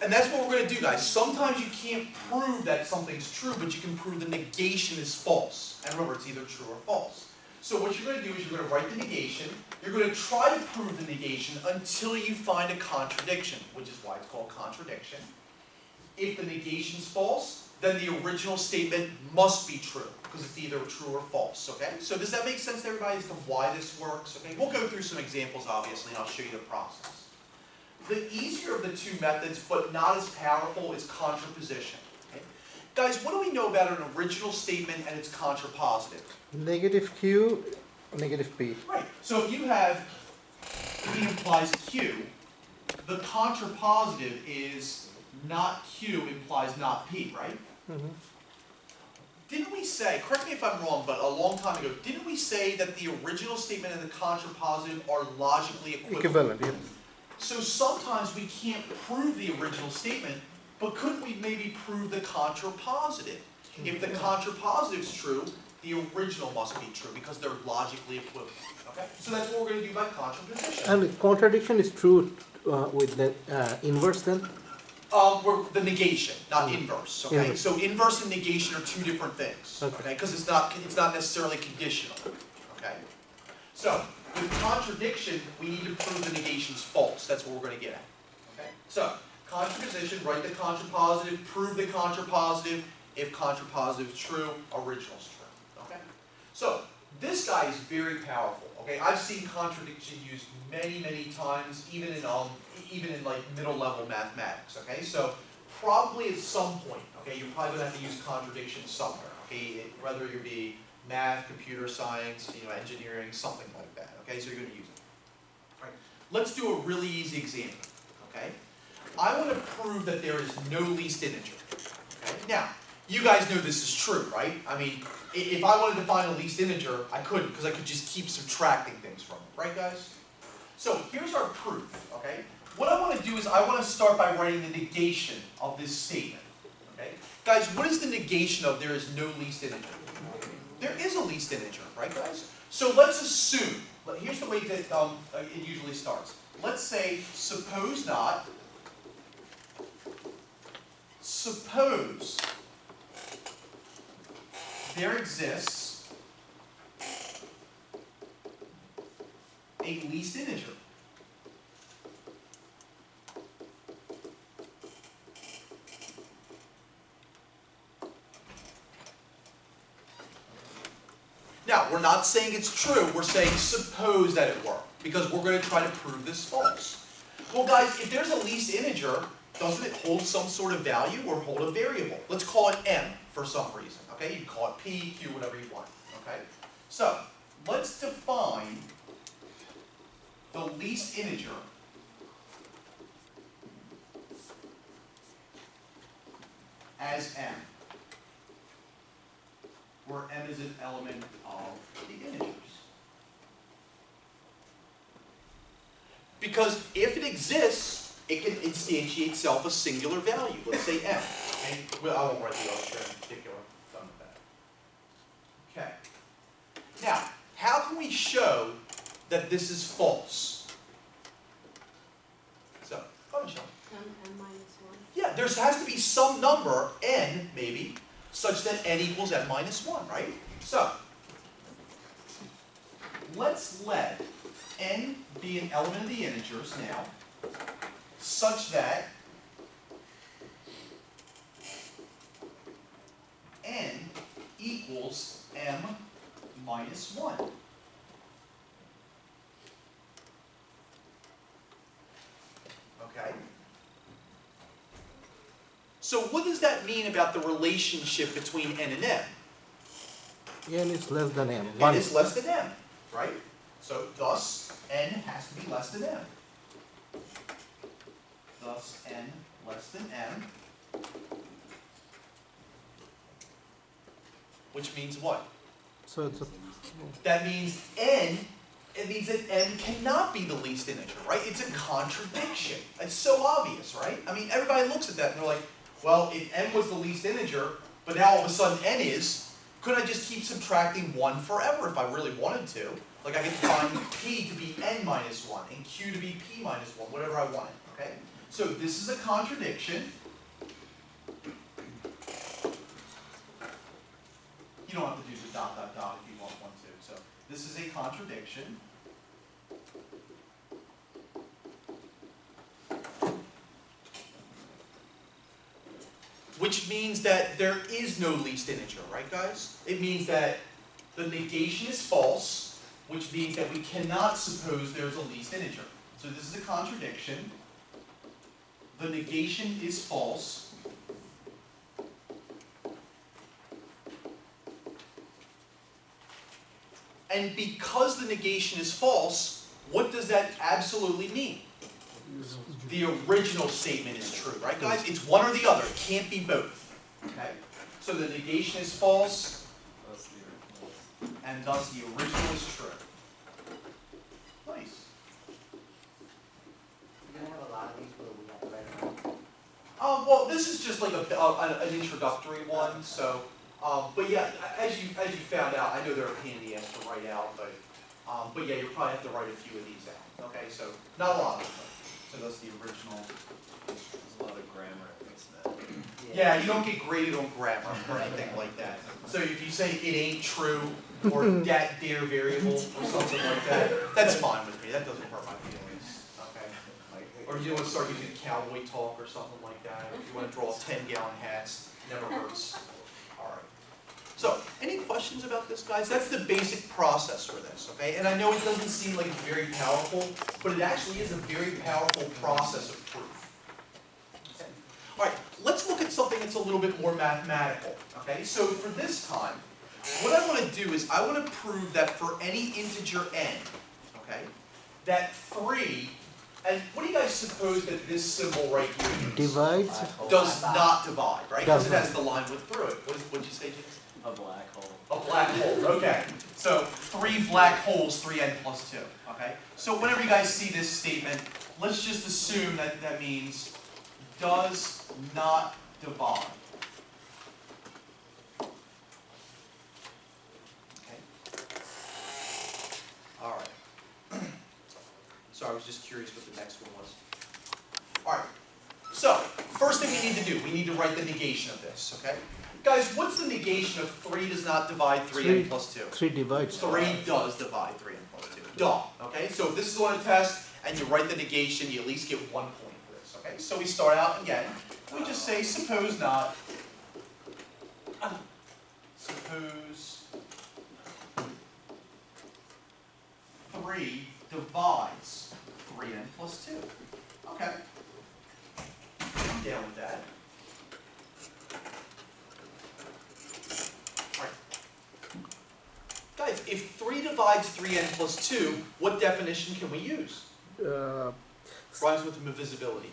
And that's what we're going to do, guys. Sometimes you can't prove that something's true, but you can prove the negation is false. And remember, it's either true or false. So what you're going to do is you're going to write the negation. You're going to try to prove the negation until you find a contradiction, which is why it's called contradiction. If the negation's false, then the original statement must be true, because it's either true or false, okay? So does that make sense to everybody as to why this works? Okay, we'll go through some examples, obviously, and I'll show you the process. The easier of the two methods, but not as powerful, is contraposition. Okay? Guys, what do we know about an original statement and its contrapositive? Negative Q, negative P. Right. So if you have P implies Q, the contrapositive is not Q implies not P, right? Mm-hmm. Didn't we say, correct me if I'm wrong, but a long time ago, didn't we say that the original statement and the contrapositive are logically equivalent? Equivalent, yes. So sometimes we can't prove the original statement, but couldn't we maybe prove the contrapositive? If the contrapositive is true, the original must be true because they're logically equivalent. Okay? So that's what we're going to do by contraposition. And contradiction is true with the inverse then? The negation, not inverse. Okay, Inverse. so inverse and negation are two different things. Okay, because it's not necessarily conditional. Okay, so with contradiction, we need to prove the negation's false. That's what we're going to get at. Okay, so contraposition, write the contrapositive, prove the contrapositive. If contrapositive is true, original's true. Okay, so this guy is very powerful. Okay, I've seen contradiction used many times, even in like middle level mathematics. Okay, so probably at some point, okay, you're probably going to have to use contradiction somewhere. Okay, whether you be math, computer science, engineering, something like that. Okay, so you're going to use it. All right. Let's do a really easy example. Okay, I want to prove that there is no least integer. Okay, now you guys know this is true, right? I mean, if I wanted to find a least integer, I couldn't because I could just keep subtracting things from it, right, guys? So here's our proof. Okay, what I want to do is I want to start by writing the negation of this statement. Okay, guys, what is the negation of there is no least integer? There is a least integer, right, guys? So let's assume, here's the way that it usually starts. Let's say, suppose not, suppose there exists a least integer. Now, we're not saying it's true, we're saying suppose that it were, because we're going to try to prove this false. Well, guys, if there's a least integer, doesn't it hold some sort of value or hold a variable? Let's call it m for some reason, okay? You can call it p, q, whatever you want, okay? So, let's define the least integer as m, where m is an element of the integers. Because if it exists, it can instantiate itself a singular value. Let's say m. And well, I won't write the arbitrary in particular. Done with that. Okay. Now, how can we show that this is false? So, go ahead, Michelle. n minus 1. Yeah, there has to be some number, n maybe, such that n equals n minus 1, right? So, let's let n be an element of the integers now, such that n equals m minus 1. Okay? So what does that mean about the relationship between n and m? N is less than m. N is less than m, right? So thus, n has to be less than m. Thus, n less than m. Which means what? So it's a, That means n, it means that m cannot be the least integer, right? It's a contradiction. It's so obvious, right? I mean, everybody looks at that and they're like, well, if n was the least integer, but now all of a sudden n is, couldn't I just keep subtracting 1 forever if I really wanted to? Like I could find p to be n minus 1 and q to be p minus 1, whatever I wanted, okay? So this is a contradiction. You don't have to do the dot, dot, dot if you want one to. So this is a contradiction. Which means that there is no least integer, right guys? It means that the negation is false, which means that we cannot suppose there's a least integer. So this is a contradiction. The negation is false. And because the negation is false, what does that absolutely mean? The original statement is true, right guys? It's one or the other, it can't be both. Okay? So the negation is false, and thus the original is true. Nice. You're gonna have a lot of these where we have to write them out. Well, this is just like an introductory one, so, but yeah, as you found out, I know they're a pain in the ass to write out, but yeah, you'll probably have to write a few of these out, okay? So, not a lot of them, so that's the original. There's a lot of grammar in this, man. Yeah, you don't get graded on grammar or anything like that. So if you say it ain't true, or that dare variable, or something like that, that's fine with me, that doesn't hurt my feelings, okay? Or you want to start using cowboy talk or something like that, or if you want to draw 10-gallon hats, never hurts. All right. So, any questions about this, guys? That's the basic process for this, okay? And I know it doesn't seem like it's very powerful, but it actually is a very powerful process of proof. Okay. All right, let's look at something that's a little bit more mathematical, okay? So for this time, what I want to do is I want to prove that for any integer n, okay, that 3, and what do you guys suppose that this symbol right here means? Divides, Does not divide, right? Because it Does has the line width through it. What'd you say, James? A black hole. A black hole, okay. So 3 black holes, 3n plus 2, okay? So whenever you guys see this statement, let's just assume that that means does not divide. Okay. All right. So I was just curious what the next one was. All right. So first thing we need to do, we need to write the negation of this, okay? Guys, what's the negation of 3 does not divide 3n plus 2? 3 divides. 3 does divide 3n plus 2. Duh. Okay, so if this is on a test and you write the negation, you at least get 1 point for this. Okay, so we start out again. We just say suppose not. Suppose 3 divides 3n plus 2. Okay. I'm down with that. Guys, if 3 divides 3n plus 2, what definition can we use? Rhymes with divisibility.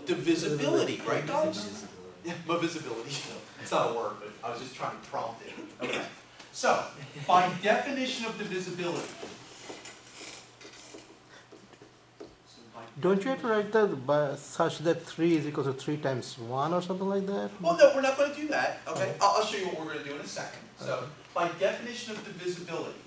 Divisibility, right guys? Yeah, divisibility. It's not a word, but I was just trying to prompt it. Okay. So, by definition of divisibility. Don't you have to write that by such that 3 is equal to 3 times 1 or something like that? Well, no, we're not going to do that. Okay, I'll show you what we're going to do in a second. So, by definition of divisibility,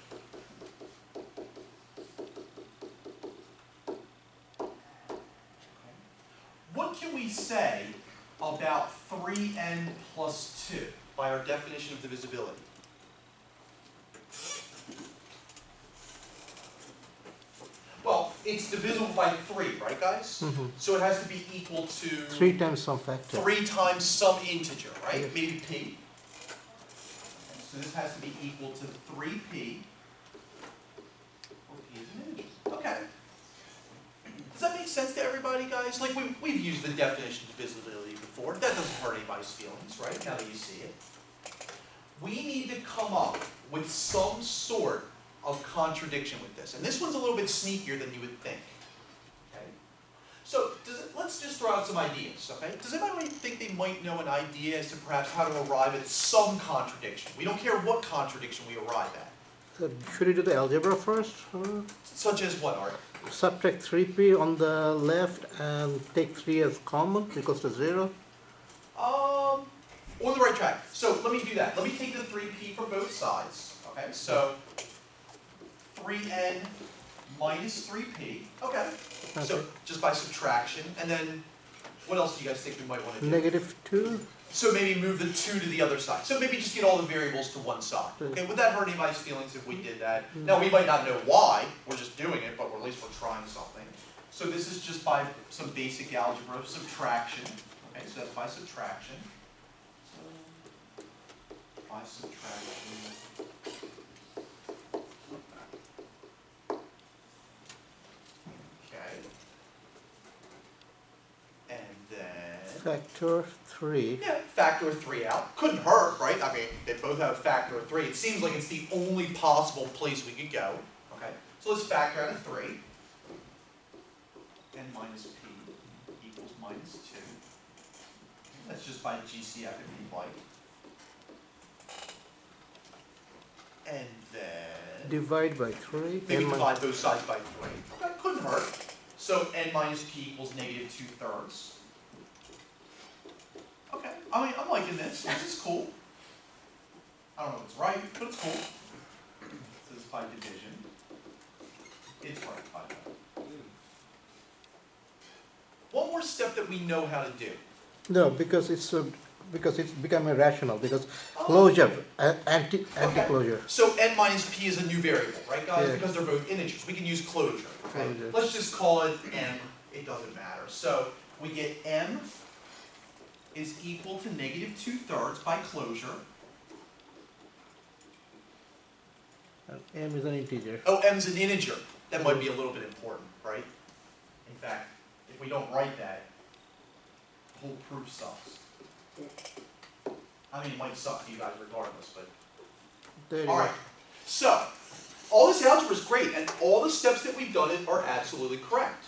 what can we say about 3n plus 2 by our definition of divisibility? Well, it's divisible by 3, right guys? Mm-hmm. So it has to be equal to 3 times some factor. 3 times some integer, right? Yes. Maybe p. So this has to be equal to 3p, where p is an integer. Okay. Does that make sense to everybody, guys? Like, we've used the definition of divisibility before. That doesn't hurt anybody's feelings, right? Now that you see it. We need to come up with some sort of contradiction with this. And this one's a little bit sneakier than you would think. Okay? So, let's just throw out some ideas, okay? Does anybody think they might know an idea as to perhaps how to arrive at some contradiction? We don't care what contradiction we arrive at. So should we do the algebra first? Such as what, Art? Subtract 3p on the left and take 3 as common equals to 0. On the right track. So let me do that. Let me take the 3p from both sides. Okay, so 3n minus 3p, okay. So Okay. just by subtraction, and then what else do you guys think we might want to do? Negative 2, So maybe move the 2 to the other side. So maybe just get all the variables to one side. Okay, would that hurt anybody's feelings if we did that? Now, we might not know why, we're just doing it, but at least we're trying something. So this is just by some basic algebra of subtraction. Okay, so that's by subtraction. So, by subtraction. Okay. And then... factor 3. Yeah, factor 3 out. Couldn't hurt, right? I mean, they both have factor of 3. It seems like it's the only possible place we could go. Okay, so let's factor out a 3. N minus p equals minus 2. That's just by GCF if you'd like. And then... Divide by 3. maybe n min- divide both sides by 3. Okay, couldn't hurt. So n minus p equals negative 2/3. Okay, I mean, I'm liking this. This is cool. I don't know if it's right, but it's cool. So it's by division. It's right by that. One more step that we know how to do. No, because it's become irrational, because Oh. closure, anti-closure. So n minus p is a new variable, right guys? Yeah. Because they're both integers. We can use closure. Okay? Closure. Let's just call it m. It doesn't matter. So we get m is equal to negative 2/3 by closure. And m is an integer. Oh, m's an integer. That might be a little bit important, right? In fact, if we don't write that, the whole proof sucks. I mean, it might suck to you guys regardless, but... There you All go. right. So, all this algebra is great, and all the steps that we've done are absolutely correct.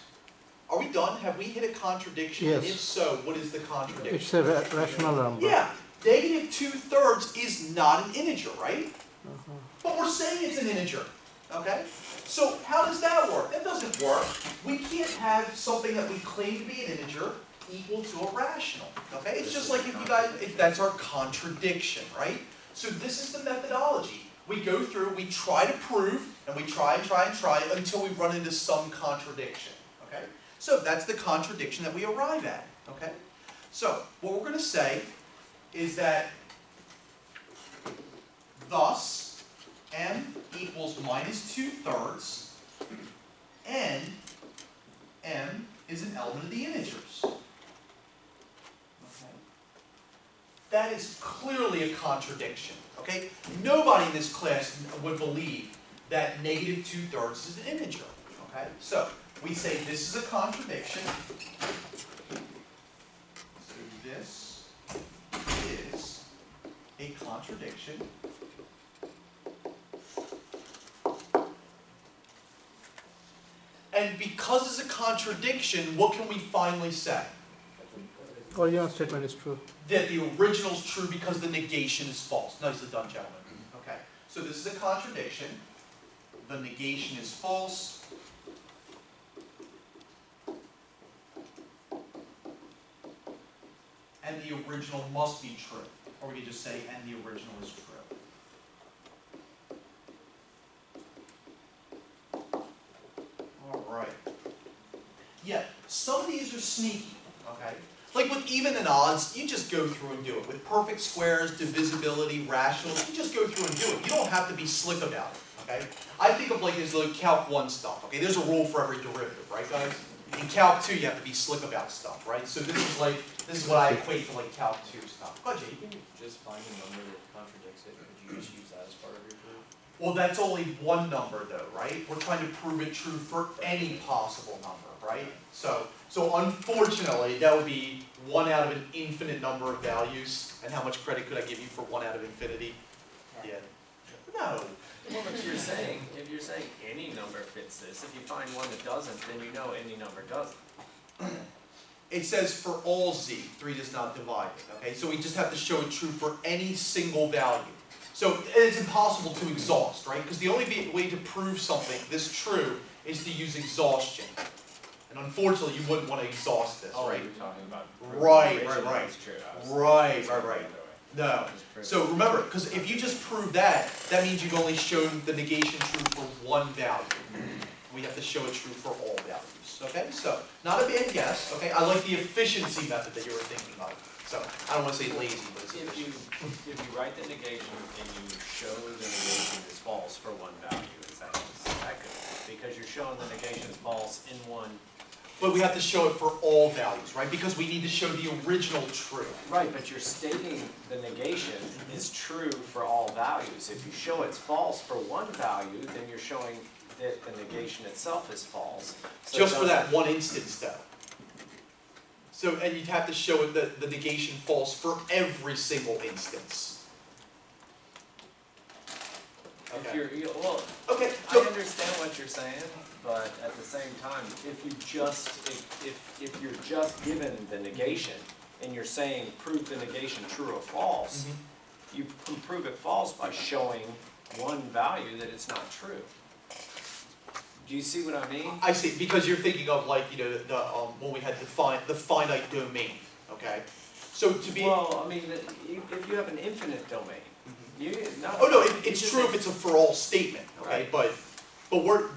Are we done? Have we hit a contradiction? And Yes. if so, what is the contradiction? It's a rational number. Yeah, negative 2/3 is not an integer, right? Uh-huh. But we're saying it's an integer, okay? So how does that work? That doesn't work. We can't have something that we claim to be an integer equal to a rational, okay? It's just like if that's our contradiction, right? So this is the methodology. We go through, we try to prove, and we try and try and try until we run into some contradiction, okay? So that's the contradiction that we arrive at, okay? So what we're going to say is that thus m equals minus 2/3 and m is an element of the integers. Okay. That is clearly a contradiction, okay? Nobody in this class would believe that negative 2/3 is an integer, okay? So we say this is a contradiction. So this is a contradiction. And because it's a contradiction, what can we finally say? Original statement is true. That the original is true because the negation is false. Nicely done, gentlemen. Okay, so this is a contradiction. The negation is false. And the original must be true. Or we could just say, and the original is true. All right. Yeah, some of these are sneaky, okay? Like with even and odds, you just go through and do it. With perfect squares, divisibility, rationals, you just go through and do it. You don't have to be slick about it, okay? I think of like this like Calc 1 stuff, okay? There's a rule for every derivative, right guys? In Calc 2, you have to be slick about stuff, right? So this is what I equate to like Calc 2 stuff. Go ahead, Jake. You can just find a number that contradicts it, could you just use that as part of your proof? Well, that's only one number though, right? We're trying to prove it true for any possible number, right? So unfortunately, that would be 1 out of an infinite number of values. And how much credit could I give you for 1 out of infinity? Yeah. No. Well, but if you're saying any number fits this, if you find one that doesn't, then you know any number doesn't. It says for all z, 3 does not divide it, okay? So we just have to show it true for any single value. So it's impossible to exhaust, right? Because the only way to prove something this true is to use exhaustion. And unfortunately, you wouldn't want to exhaust this, Oh, right? you're talking about Right. It's true. I was Right. the other way. No. Just prove So it. remember, because if you just prove that, that means you've only shown the negation true for one value, We have to show it true for all values, okay? So, not a bad guess, okay? I like the efficiency method that you were thinking of. So, I don't wanna say lazy, but it's If you, efficient. if you write the negation and you show the negation is false for one value, is that good? Because you're showing the negation is false in one. But we have to show it for all values, right? Because we need to show the original true. Right, but you're stating the negation is true for all values. If you show it's false for one value, then you're showing that the negation itself is false. So Just it for doesn't- that one instance, though. So, and you'd have to show that the negation false for every single instance. If Okay. well, Okay, I so, understand what you're saying, but at the same time, if you're just given the negation and you're saying prove the negation true or false, Mhm. you can prove it false by showing one value that it's not true. Do you see what I mean? I see, because you're thinking of like, you know, when we had the finite domain, okay? So to be, Well, I mean, if you have an infinite domain, you, not. oh no, you it's just true say- if it's a for all statement, okay? Right. But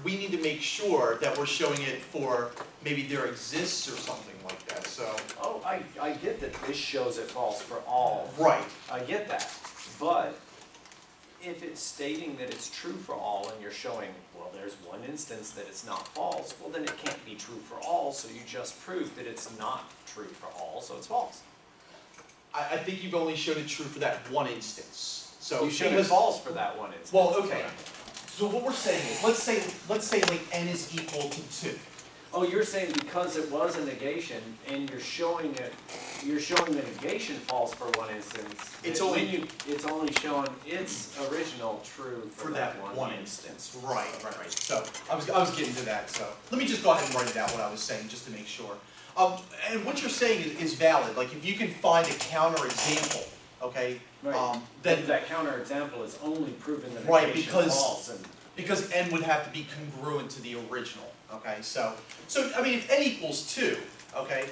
we need to make sure that we're showing it for, maybe there exists or something like that, so. Oh, I get that this shows it false for all. Right, I get that, but if it's stating that it's true for all and you're showing, well, there's one instance that it's not false, well, then it can't be true for all, so you just proved that it's not true for all, so it's false. I think you've only showed it true for that one instance, so. You showed it because- false for that one instance. Well, okay, so what we're saying is, let's say like n is equal to 2. Oh, you're saying because it was a negation and you're showing the negation false for one instance. It's that only- when it's only showing its original true For that one instance, right. So, I was getting to that, so, let me just go ahead and write it out what I was saying, just to make sure. And what you're saying is valid, like, if you can find a counter example, okay? Right. Then, That counterexample is only proving the Right, negation because- false and. because n would have to be congruent to the original, okay? So, I mean, if n equals 2, okay,